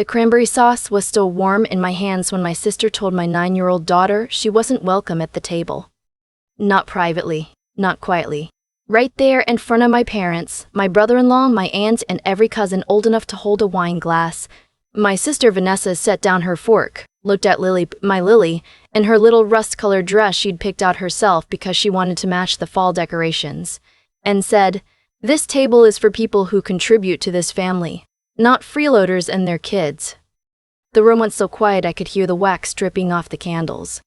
The cranberry sauce was still warm in my hands when my sister told my 9-year-old daughter she wasn't welcome at the table. Not privately, not quietly. Right there in front of my parents, my brother-in-law, my aunt, and every cousin old enough to hold a wine glass. My sister Vanessa set down her fork, looked at my Lily, in her little rust-colored dress she'd picked out herself because she wanted to match the fall decorations, and said, "This table is for people who contribute to this family, not freeloaders and their kids." The room went so quiet I could hear the wax dripping off the candles.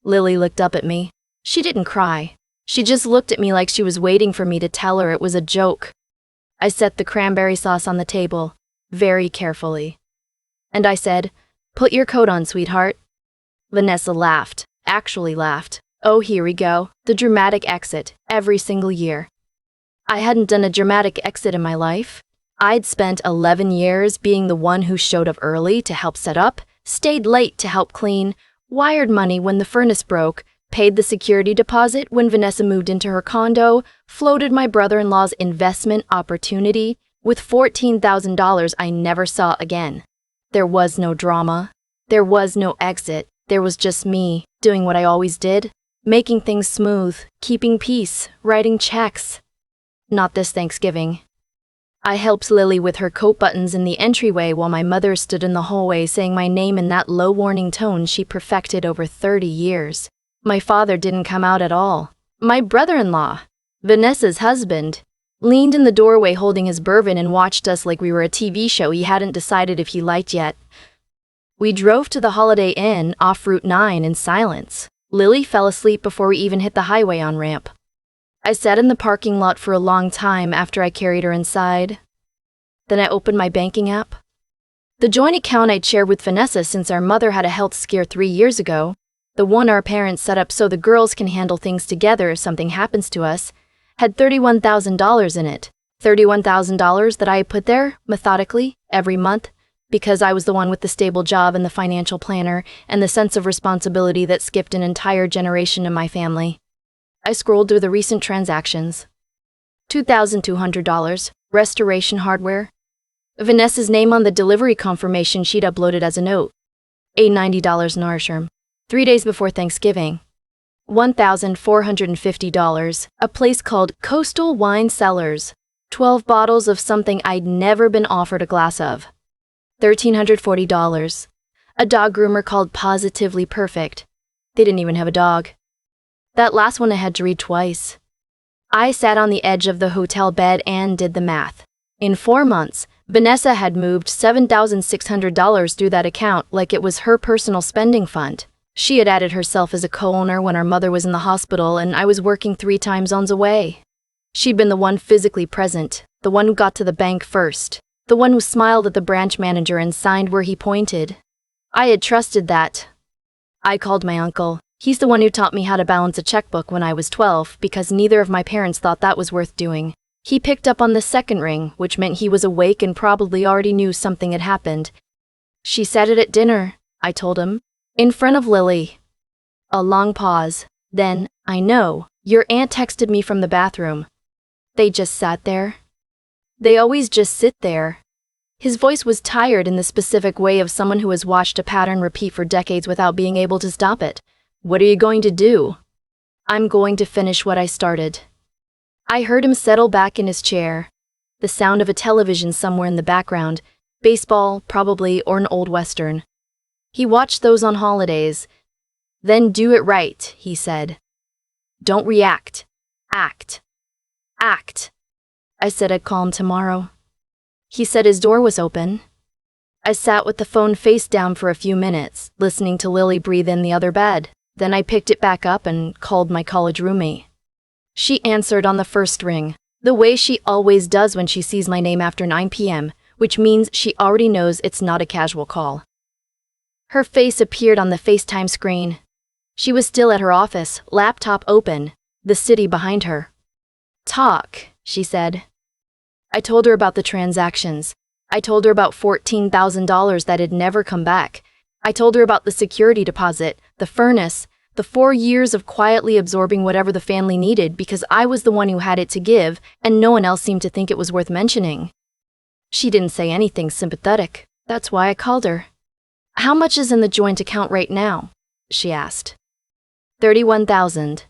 Lily looked up at me. She didn't cry. She just looked at me like she was waiting for me to tell her it was a joke. I set the cranberry sauce on the table, very carefully. And I said, "Put your coat on, sweetheart." Vanessa laughed, actually laughed. Oh, here we go, the dramatic exit, every single year. I hadn't done a dramatic exit in my life. I'd spent 11 years being the one who showed up early to help set up, stayed late to help clean, wired money when the furnace broke, paid the security deposit when Vanessa moved into her condo, floated my brother-in-law's investment opportunity with $14,000 I never saw again. There was no drama. There was no exit. There was just me, doing what I always did, making things smooth, keeping peace, writing checks. Not this Thanksgiving. I helped Lily with her coat buttons in the entryway while my mother stood in the hallway saying my name in that low warning tone she perfected over 30 years. My father didn't come out at all. My brother-in-law, Vanessa's husband, leaned in the doorway holding his bourbon and watched us like we were a TV show he hadn't decided if he liked yet. We drove to the Holiday Inn off Route 9 in silence. Lily fell asleep before we even hit the highway on-ramp. I sat in the parking lot for a long time after I carried her inside. Then I opened my banking app. The joint account I'd shared with Vanessa since our mother had a health scare 3 years ago, the one our parents set up so the girls can handle things together if something happens to us, had $31,000 in it. $31,000 that I had put there, methodically, every month, because I was the one with the stable job and the financial planner and the sense of responsibility that skipped an entire generation in my family. I scrolled through the recent transactions. $2,200, restoration hardware. Vanessa's name on the delivery confirmation she'd uploaded as a note. $90 in Arsham. 3 days before Thanksgiving. $1,450, a place called Coastal Wine Cellars. 12 bottles of something I'd never been offered a glass of. $1,340. A dog groomer called Positively Perfect. They didn't even have a dog. That last one I had to read twice. I sat on the edge of the hotel bed and did the math. In 4 months, Vanessa had moved $7,600 through that account like it was her personal spending fund. She had added herself as a co-owner when our mother was in the hospital and I was working 3 time zones away. She'd been the one physically present, the one who got to the bank first, the one who smiled at the branch manager and signed where he pointed. I had trusted that. I called my uncle. He's the one who taught me how to balance a checkbook when I was 12 because neither of my parents thought that was worth doing. He picked up on the second ring, which meant he was awake and probably already knew something had happened. "She said it at dinner," I told him, in front of Lily. A long pause. Then, "I know, your aunt texted me from the bathroom." They just sat there. They always just sit there. His voice was tired in the specific way of someone who has watched a pattern repeat for decades without being able to stop it. "What are you going to do?" "I'm going to finish what I started." I heard him settle back in his chair. The sound of a television somewhere in the background. Baseball, probably, or an old western. He watched those on holidays. "Then do it right," he said. "Don't react. Act. Act." I said I'd call him tomorrow. He said his door was open. I sat with the phone face down for a few minutes, listening to Lily breathe in the other bed. Then I picked it back up and called my college roommate. She answered on the first ring, the way she always does when she sees my name after 9 p.m., which means she already knows it's not a casual call. Her face appeared on the FaceTime screen. She was still at her office, laptop open, the city behind her. "Talk," she said. I told her about the transactions. I told her about $14,000 that had never come back. I told her about the security deposit, the furnace, the 4 years of quietly absorbing whatever the family needed because I was the one who had it to give and no one else seemed to think it was worth mentioning. She didn't say anything sympathetic. That's why I called her. How much is in the joint account right now? She asked. 31,000.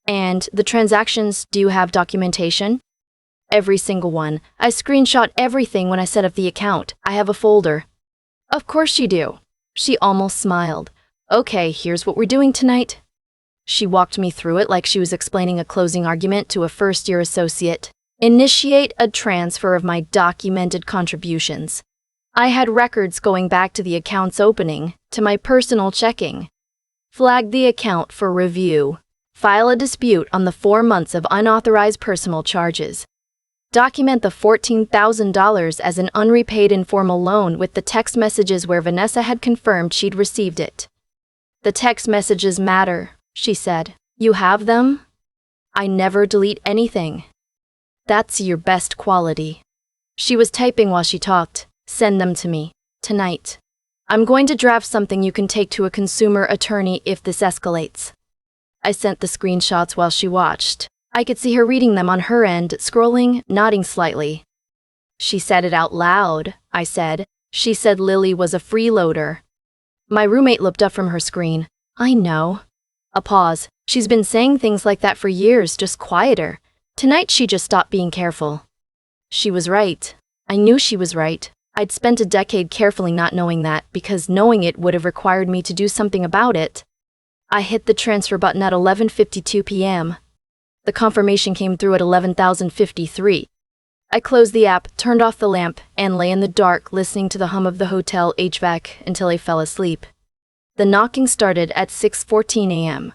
And the transactions, do you have documentation? Every single one. I screenshot everything when I set up the account. I have a folder. Of course you do. She almost smiled. Okay, here's what we're doing tonight. She walked me through it like she was explaining a closing argument to a first-year associate. Initiate a transfer of my documented contributions. I had records going back to the account's opening, to my personal checking. Flag the account for review. File a dispute on the 4 months of unauthorized personal charges. Document the $14,000 as an unrepaid informal loan with the text messages where Vanessa had confirmed she'd received it. The text messages matter, she said. You have them? I never delete anything. That's your best quality. She was typing while she talked. Send them to me. Tonight. I'm going to draft something you can take to a consumer attorney if this escalates. I sent the screenshots while she watched. I could see her reading them on her end, scrolling, nodding slightly. She said it out loud, I said. She said Lily was a freeloader. My roommate looked up from her screen. I know. A pause. She's been saying things like that for years, just quieter. Tonight she just stopped being careful. She was right. I knew she was right. I'd spent a decade carefully not knowing that, because knowing it would have required me to do something about it. I hit the transfer button at 11:52 p.m. The confirmation came through at 11,053. I closed the app, turned off the lamp, and lay in the dark listening to the hum of the hotel HVAC until I fell asleep. The knocking started at 6:14 a.m.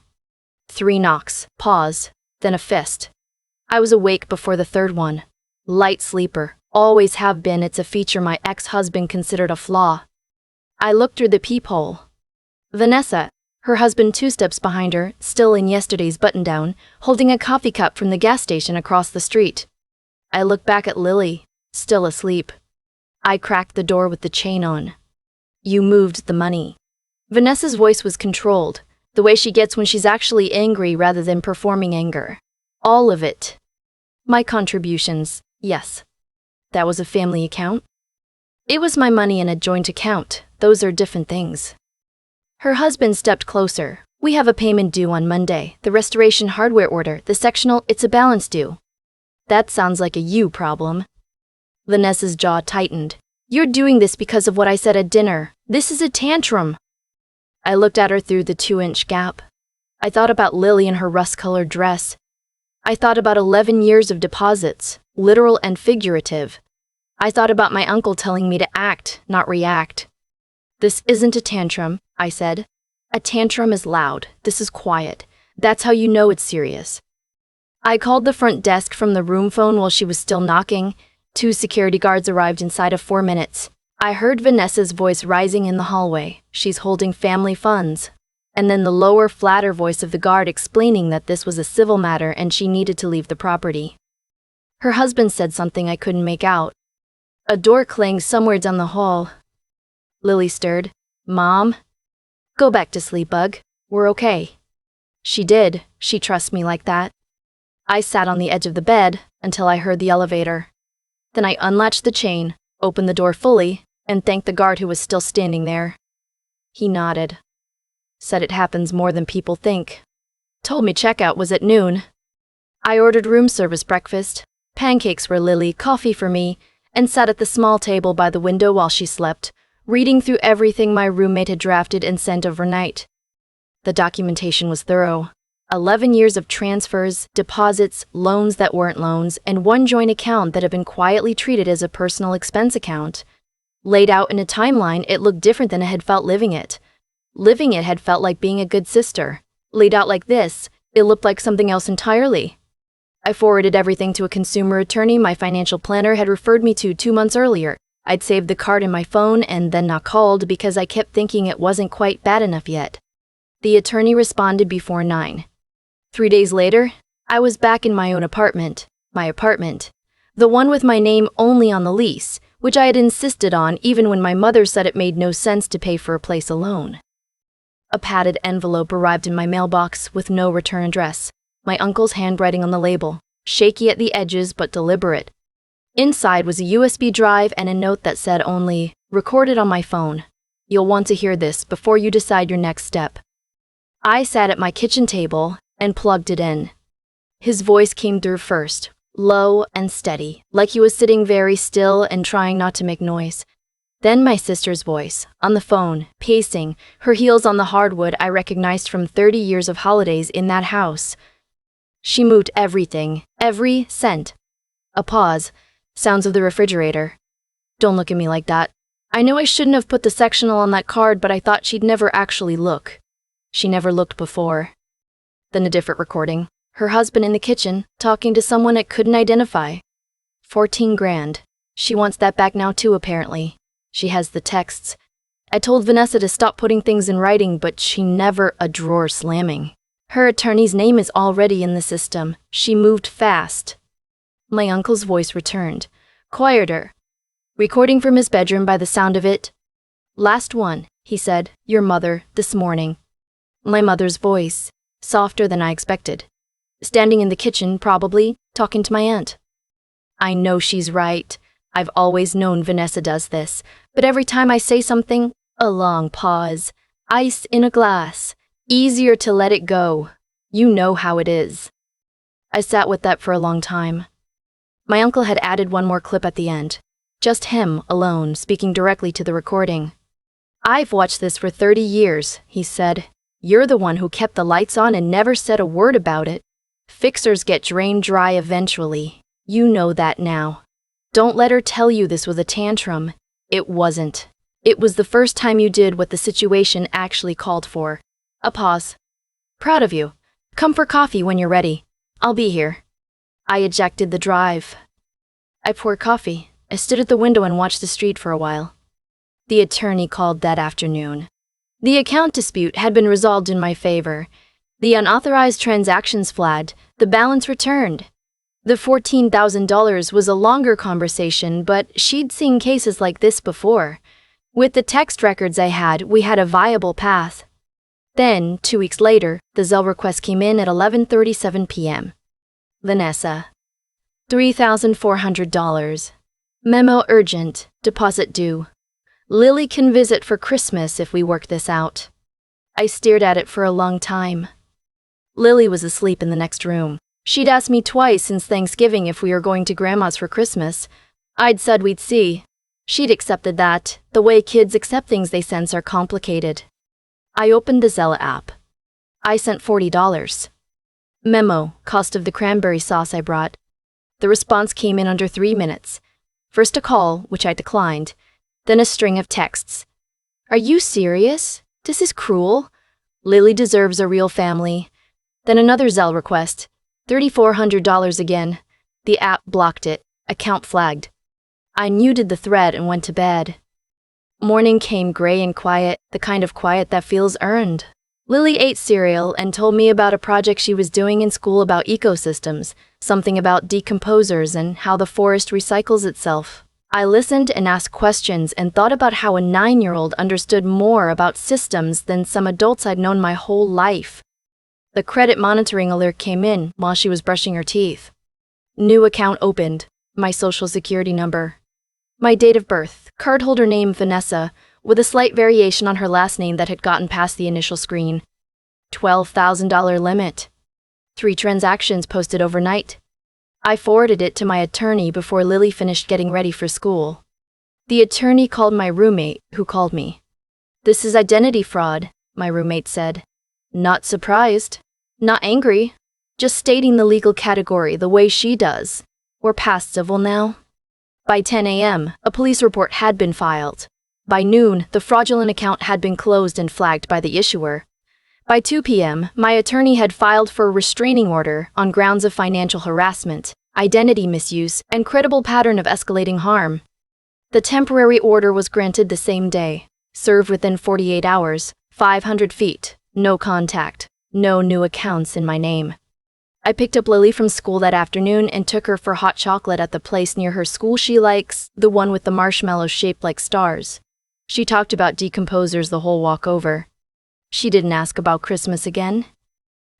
3 knocks, pause, then a fist. I was awake before the third one. Light sleeper, always have been. It's a feature my ex-husband considered a flaw. I looked through the peephole. Vanessa, her husband 2 steps behind her, still in yesterday's button-down, holding a coffee cup from the gas station across the street. I looked back at Lily, still asleep. I cracked the door with the chain on. You moved the money. Vanessa's voice was controlled, the way she gets when she's actually angry rather than performing anger. All of it. My contributions, yes. That was a family account? It was my money in a joint account. Those are different things. Her husband stepped closer. We have a payment due on Monday, the restoration hardware order, the sectional, it's a balance due. That sounds like a you problem. Vanessa's jaw tightened. You're doing this because of what I said at dinner. This is a tantrum. I looked at her through the 2-inch gap. I thought about Lily in her rust-colored dress. I thought about 11 years of deposits, literal and figurative. I thought about my uncle telling me to act, not react. This isn't a tantrum, I said. A tantrum is loud. This is quiet. That's how you know it's serious. I called the front desk from the room phone while she was still knocking. 2 security guards arrived inside of 4 minutes. I heard Vanessa's voice rising in the hallway. She's holding family funds. And then the lower, flatter voice of the guard explaining that this was a civil matter and she needed to leave the property. Her husband said something I couldn't make out. A door clanged somewhere down the hall. Lily stirred. Mom? Go back to sleep, Bug. We're okay. She did. She trusts me like that. I sat on the edge of the bed until I heard the elevator. Then I unlatched the chain, opened the door fully, and thanked the guard who was still standing there. He nodded. Said it happens more than people think. Told me checkout was at noon. I ordered room service breakfast, pancakes for Lily, coffee for me, and sat at the small table by the window while she slept, reading through everything my roommate had drafted and sent overnight. The documentation was thorough. 11 years of transfers, deposits, loans that weren't loans, and 1 joint account that had been quietly treated as a personal expense account. Laid out in a timeline, it looked different than I had felt living it. Living it had felt like being a good sister. Laid out like this, it looked like something else entirely. I forwarded everything to a consumer attorney my financial planner had referred me to 2 months earlier. I'd saved the card in my phone and then not called because I kept thinking it wasn't quite bad enough yet. The attorney responded before 9. 3 days later, I was back in my own apartment. My apartment. The one with my name only on the lease, which I had insisted on even when my mother said it made no sense to pay for a place alone. A padded envelope arrived in my mailbox with no return address. My uncle's handwriting on the label, shaky at the edges but deliberate. Inside was a USB drive and a note that said only, Recorded on my phone. You'll want to hear this before you decide your next step. I sat at my kitchen table and plugged it in. His voice came through first, low and steady, like he was sitting very still and trying not to make noise. Then my sister's voice, on the phone, pacing, her heels on the hardwood I recognized from 30 years of holidays in that house. She moved everything, every cent. A pause. Sounds of the refrigerator. Don't look at me like that. I know I shouldn't have put the sectional on that card, but I thought she'd never actually look. She never looked before. Then a different recording. Her husband in the kitchen, talking to someone it couldn't identify. 14 grand. She wants that back now too, apparently. She has the texts. I told Vanessa to stop putting things in writing, but she never a drawer slamming. Her attorney's name is already in the system. She moved fast. My uncle's voice returned, quieter. Recording from his bedroom by the sound of it. Last one, he said, your mother, this morning. My mother's voice, softer than I expected. Standing in the kitchen, probably, talking to my aunt. I know she's right. I've always known Vanessa does this, but every time I say something, a long pause. Ice in a glass. Easier to let it go. You know how it is. I sat with that for a long time. My uncle had added one more clip at the end. Just him, alone, speaking directly to the recording. I've watched this for 30 years, he said. You're the one who kept the lights on and never said a word about it. Fixers get drained dry eventually. You know that now. Don't let her tell you this was a tantrum. It wasn't. It was the first time you did what the situation actually called for. A pause. Proud of you. Come for coffee when you're ready. I'll be here. I ejected the drive. I poured coffee. I stood at the window and watched the street for a while. The attorney called that afternoon. The account dispute had been resolved in my favor. The unauthorized transactions flagged. The balance returned. The $14,000 was a longer conversation, but she'd seen cases like this before. With the text records I had, we had a viable path. Then, 2 weeks later, the Zelle request came in at 11:37 p.m. Vanessa. $3,400. Memo urgent. Deposit due. Lily can visit for Christmas if we work this out. I stared at it for a long time. Lily was asleep in the next room. She'd asked me twice since Thanksgiving if we were going to Grandma's for Christmas. I'd said we'd see. She'd accepted that. The way kids accept things they sense are complicated. I opened the Zelle app. I sent $40. Memo, cost of the cranberry sauce I brought. The response came in under 3 minutes. First a call, which I declined, then a string of texts. Are you serious? This is cruel. Lily deserves a real family. Then another Zelle request. $3,400 again. The app blocked it. Account flagged. I muted the thread and went to bed. Morning came gray and quiet, the kind of quiet that feels earned. Lily ate cereal and told me about a project she was doing in school about ecosystems, something about decomposers and how the forest recycles itself. I listened and asked questions and thought about how a 9-year-old understood more about systems than some adults I'd known my whole life. The credit monitoring alert came in while she was brushing her teeth. New account opened. My social security number. My date of birth, cardholder name Vanessa, with a slight variation on her last name that had gotten past the initial screen. $12,000 limit. 3 transactions posted overnight. I forwarded it to my attorney before Lily finished getting ready for school. The attorney called my roommate, who called me. This is identity fraud, my roommate said. Not surprised. Not angry. Just stating the legal category the way she does. We're past civil now. By 10 a.m., a police report had been filed. By noon, the fraudulent account had been closed and flagged by the issuer. By 2 p.m., my attorney had filed for a restraining order on grounds of financial harassment, identity misuse, and credible pattern of escalating harm. The temporary order was granted the same day, served within 48 hours, 500 feet, no contact, no new accounts in my name. I picked up Lily from school that afternoon and took her for hot chocolate at the place near her school she likes, the one with the marshmallows shaped like stars. She talked about decomposers the whole walk over. She didn't ask about Christmas again.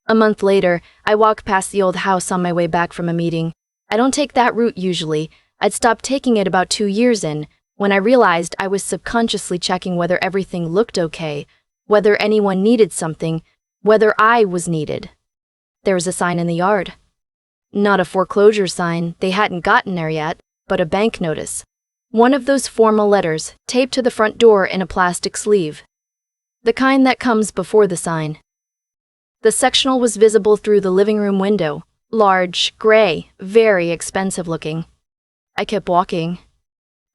A month later, I walked past the old house on my way back from a meeting. I don't take that route usually. I'd stopped taking it about 2 years in, When I realized I was subconsciously checking whether everything looked okay, whether anyone needed something, whether I was needed. There was a sign in the yard. Not a foreclosure sign, they hadn't gotten there yet, but a bank notice. One of those formal letters, taped to the front door in a plastic sleeve. The kind that comes before the sign. The sectional was visible through the living room window, large, gray, very expensive looking. I kept walking.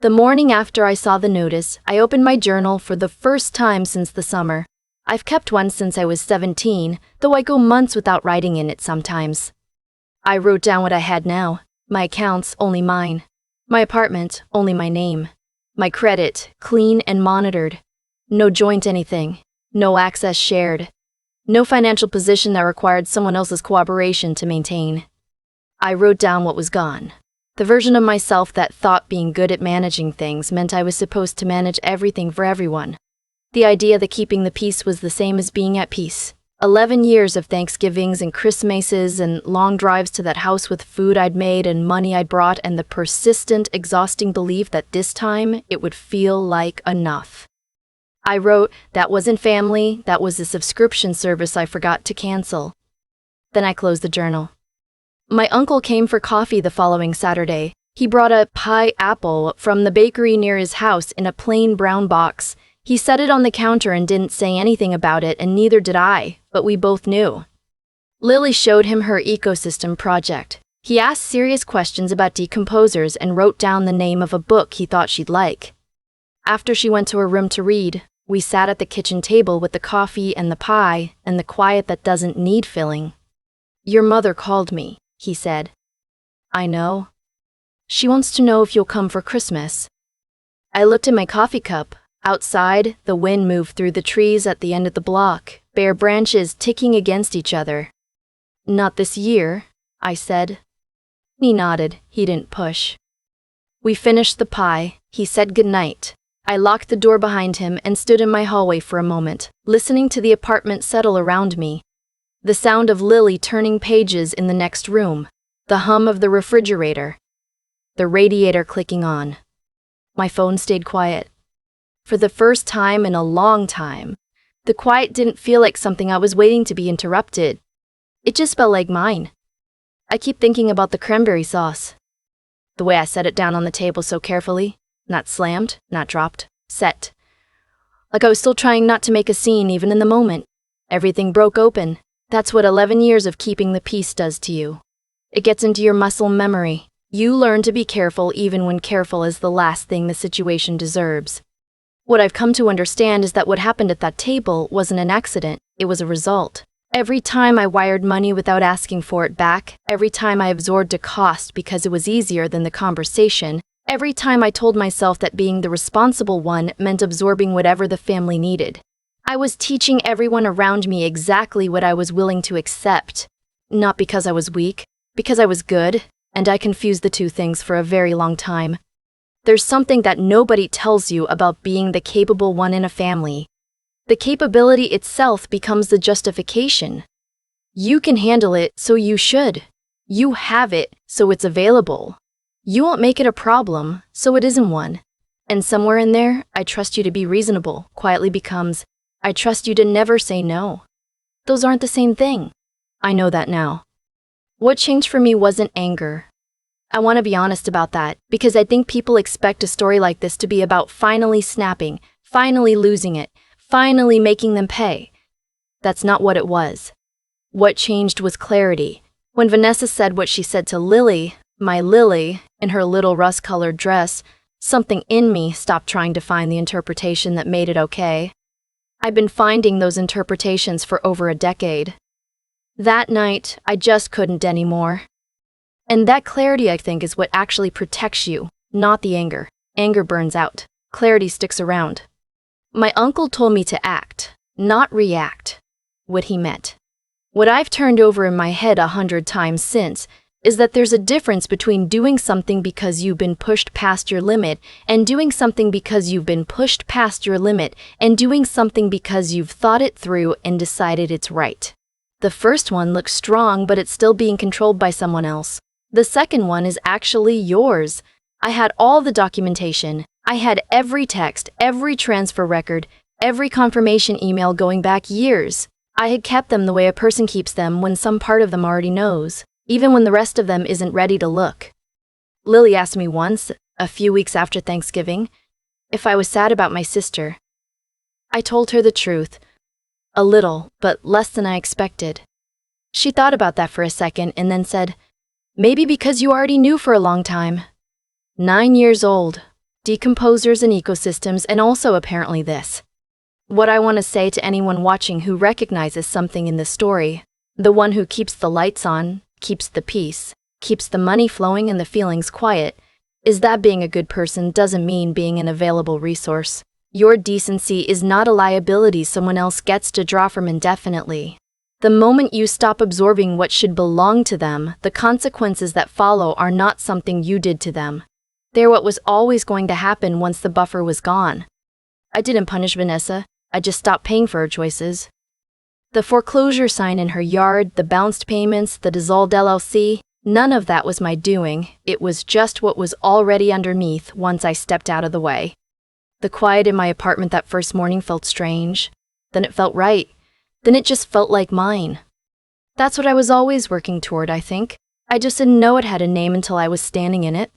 The morning after I saw the notice, I opened my journal for the first time since the summer. I've kept one since I was 17, though I go months without writing in it sometimes. I wrote down what I had now. My accounts, only mine. My apartment, only my name. My credit, clean and monitored. No joint anything. No access shared. No financial position that required someone else's cooperation to maintain. I wrote down what was gone. The version of myself that thought being good at managing things meant I was supposed to manage everything for everyone. The idea that keeping the peace was the same as being at peace. 11 years of Thanksgivings and Christmases and long drives to that house with food I'd made and money I'd brought, and the persistent, exhausting belief that this time it would feel like enough. I wrote, that wasn't family, that was a subscription service I forgot to cancel. Then I closed the journal. My uncle came for coffee the following Saturday. He brought a pie apple from the bakery near his house in a plain brown box. He set it on the counter and didn't say anything about it, and neither did I, but we both knew. Lily showed him her ecosystem project. He asked serious questions about decomposers and wrote down the name of a book he thought she'd like. After she went to her room to read, we sat at the kitchen table with the coffee and the pie and the quiet that doesn't need filling. "Your mother called me," he said. "I know. She wants to know if you'll come for Christmas." I looked at my coffee cup. Outside, the wind moved through the trees at the end of the block, bare branches ticking against each other. "Not this year," I said. He nodded. He didn't push. We finished the pie. He said goodnight. I locked the door behind him and stood in my hallway for a moment, listening to the apartment settle around me. The sound of Lily turning pages in the next room, the hum of the refrigerator, the radiator clicking on. My phone stayed quiet. For the first time in a long time, the quiet didn't feel like something I was waiting to be interrupted. It just felt like mine. I keep thinking about the cranberry sauce. The way I set it down on the table so carefully, not slammed, not dropped, set. Like I was still trying not to make a scene even in the moment. Everything broke open. That's what 11 years of keeping the peace does to you. It gets into your muscle memory. You learn to be careful even when careful is the last thing the situation deserves. What I've come to understand is that what happened at that table wasn't an accident, it was a result. Every time I wired money without asking for it back, every time I absorbed a cost because it was easier than the conversation, every time I told myself that being the responsible one meant absorbing whatever the family needed. I was teaching everyone around me exactly what I was willing to accept. Not because I was weak, because I was good, and I confused the two things for a very long time. There's something that nobody tells you about being the capable one in a family. The capability itself becomes the justification. You can handle it, so you should. You have it, so it's available. You won't make it a problem, so it isn't one. And somewhere in there, I trust you to be reasonable quietly becomes, I trust you to never say no. Those aren't the same thing. I know that now. What changed for me wasn't anger. I want to be honest about that, because I think people expect a story like this to be about finally snapping, finally losing it, finally making them pay. That's not what it was. What changed was clarity. When Vanessa said what she said to Lily, my Lily, in her little rust-colored dress, something in me stopped trying to find the interpretation that made it okay. I've been finding those interpretations for over a decade. That night, I just couldn't anymore. And that clarity, I think, is what actually protects you, not the anger. Anger burns out. Clarity sticks around. My uncle told me to act, not react. What he meant. What I've turned over in my head 100 times since is that there's a difference between doing something because you've been pushed past your limit and doing something because you've been pushed past your limit and doing something because you've thought it through and decided it's right. The first one looks strong, but it's still being controlled by someone else. The second one is actually yours. I had all the documentation. I had every text, every transfer record, every confirmation email going back years. I had kept them the way a person keeps them when some part of them already knows, even when the rest of them isn't ready to look. Lily asked me once, a few weeks after Thanksgiving, if I was sad about my sister. I told her the truth. A little, but less than I expected. She thought about that for a second and then said, "Maybe because you already knew for a long time." 9 years old, decomposers and ecosystems, and also apparently this. What I want to say to anyone watching who recognizes something in this story, the one who keeps the lights on, keeps the peace, keeps the money flowing and the feelings quiet, is that being a good person doesn't mean being an available resource. Your decency is not a liability someone else gets to draw from indefinitely. The moment you stop absorbing what should belong to them, the consequences that follow are not something you did to them. They're what was always going to happen once the buffer was gone. I didn't punish Vanessa, I just stopped paying for her choices. The foreclosure sign in her yard, the bounced payments, the dissolved LLC, none of that was my doing, it was just what was already underneath once I stepped out of the way. The quiet in my apartment that first morning felt strange, then it felt right, then it just felt like mine. That's what I was always working toward, I think. I just didn't know it had a name until I was standing in it.